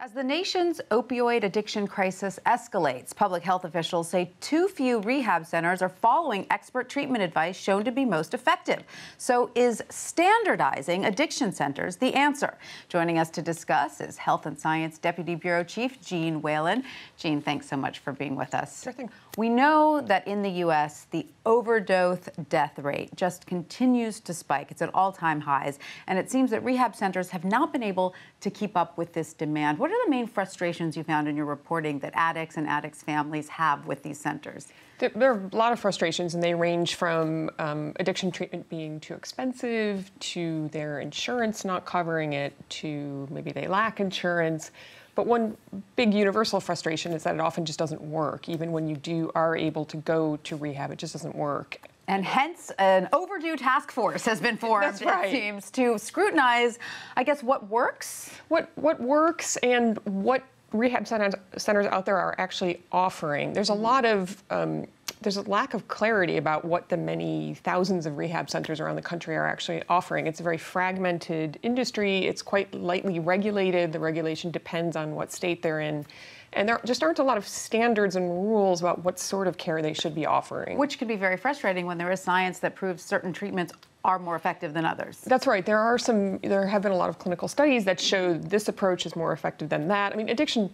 As the nation's opioid addiction crisis escalates, public health officials say too few rehab centers are following expert treatment advice shown to be most effective. So is standardizing addiction centers the answer? Joining us to discuss is Health and Science Deputy Bureau Chief Jeanne Whalen. Jeanne, thanks so much for being with us. Sure thing. We know that in the U.S., the overdose death rate just continues to spike. It's at all-time highs. And it seems that rehab centers have not been able to keep up with this demand. What are the main frustrations you found in your reporting that addicts and addicts' families have with these centers? There are a lot of frustrations, and they range from addiction treatment being too expensive, to their insurance not covering it, to maybe they lack insurance. But one big universal frustration is that it often just doesn't work. Even when you are able to go to rehab, it just doesn't work. And hence, an overdue task force has been formed, That's right. It seems, to scrutinize, I guess, what works? What works and what rehab centers out there are actually offering. There's a lot of, there's a lack of clarity about what the many thousands of rehab centers around the country are actually offering. It's a very fragmented industry. It's quite lightly regulated. The regulation depends on what state they're in. And there just aren't a lot of standards and rules about what sort of care they should be offering. Which can be very frustrating when there is science that proves certain treatments are more effective than others. That's right. There have been a lot of clinical studies that show this approach is more effective than that. I mean, addiction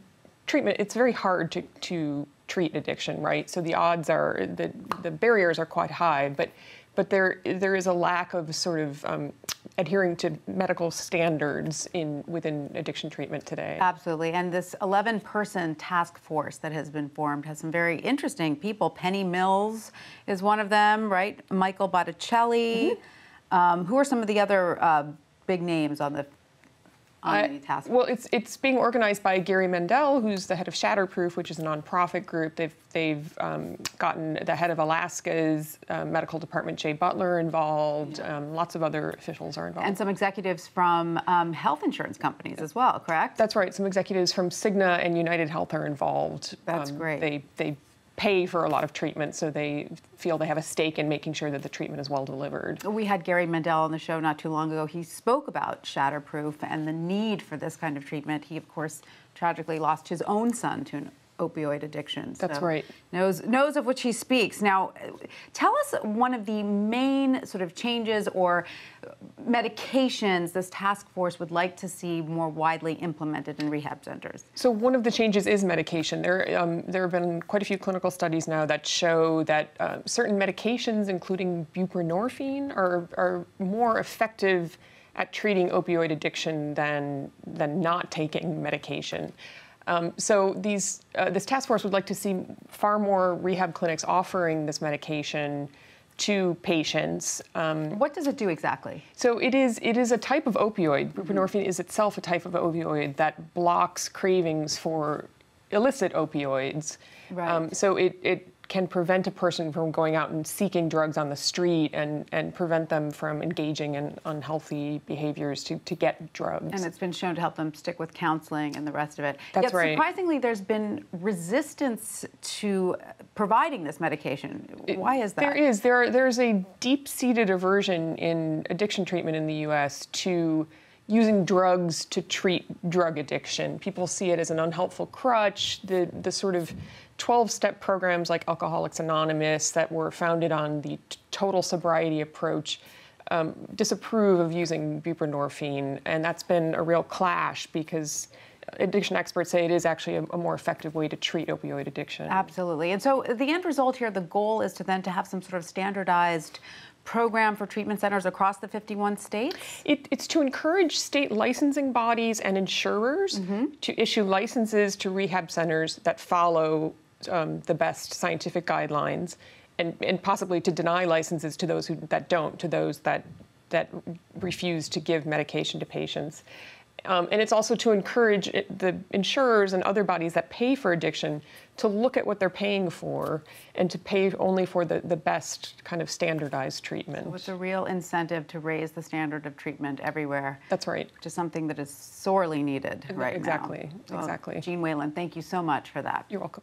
treatment, it's very hard to treat addiction, right? So the odds are, the barriers are quite high, but there is a lack of sort of adhering to medical standards within addiction treatment today. Absolutely. And this 11-person task force that has been formed has some very interesting people. Penny Mills is one of them, right? Michael Botticelli. Mm-hmm. Who are some of the other big names on the task force? Well, it's being organized by Gary Mendel, who's the head of Shatterproof, which is a nonprofit group. They've gotten the head of Alaska's medical department, Jay Butler, involved. Lots of other officials are involved. And some executives from health insurance companies as well, correct? That's right. Some executives from Cigna and United Health are involved. That's great. They pay for a lot of treatment, so they feel they have a stake in making sure that the treatment is well delivered. We had Gary Mendel on the show not too long ago. He spoke about Shatterproof and the need for this kind of treatment. He, of course, tragically lost his own son to an opioid addiction. That's right. Knows of which he speaks. Now, tell us one of the main sort of changes or medications this task force would like to see more widely implemented in rehab centers. So one of the changes is medication. There have been quite a few clinical studies now that show that certain medications, including buprenorphine, are more effective at treating opioid addiction than not taking medication. So this task force would like to see far more rehab clinics offering this medication to patients. What does it do exactly? So it is a type of opioid. Buprenorphine is itself a type of opioid that blocks cravings for illicit opioids. Right. So it can prevent a person from going out and seeking drugs on the street and prevent them from engaging in unhealthy behaviors to get drugs. And it's been shown to help them stick with counseling and the rest of it. That's Yet, right. Surprisingly, there's been resistance to providing this medication. Why is that? There is. There's a deep-seated aversion in addiction treatment in the U.S. to using drugs to treat drug addiction. People see it as an unhelpful crutch. The sort of 12-step programs like Alcoholics Anonymous that were founded on the total sobriety approach disapprove of using buprenorphine, and that's been a real clash because addiction experts say it is actually a more effective way to treat opioid addiction. Absolutely. And so the end result here, the goal is to have some sort of standardized program for treatment centers across the 51 states? It's to encourage state licensing bodies and insurers to issue licenses to rehab centers that follow the best scientific guidelines, and possibly to deny licenses to those that don't, to those that refuse to give medication to patients. And it's also to encourage the insurers and other bodies that pay for addiction to look at what they're paying for and to pay only for the best kind of standardized treatment. So it's a real incentive to raise the standard of treatment everywhere. That's right. Which is something that is sorely needed right now. Exactly. Jeanne Whalen, thank you so much for that. You're welcome.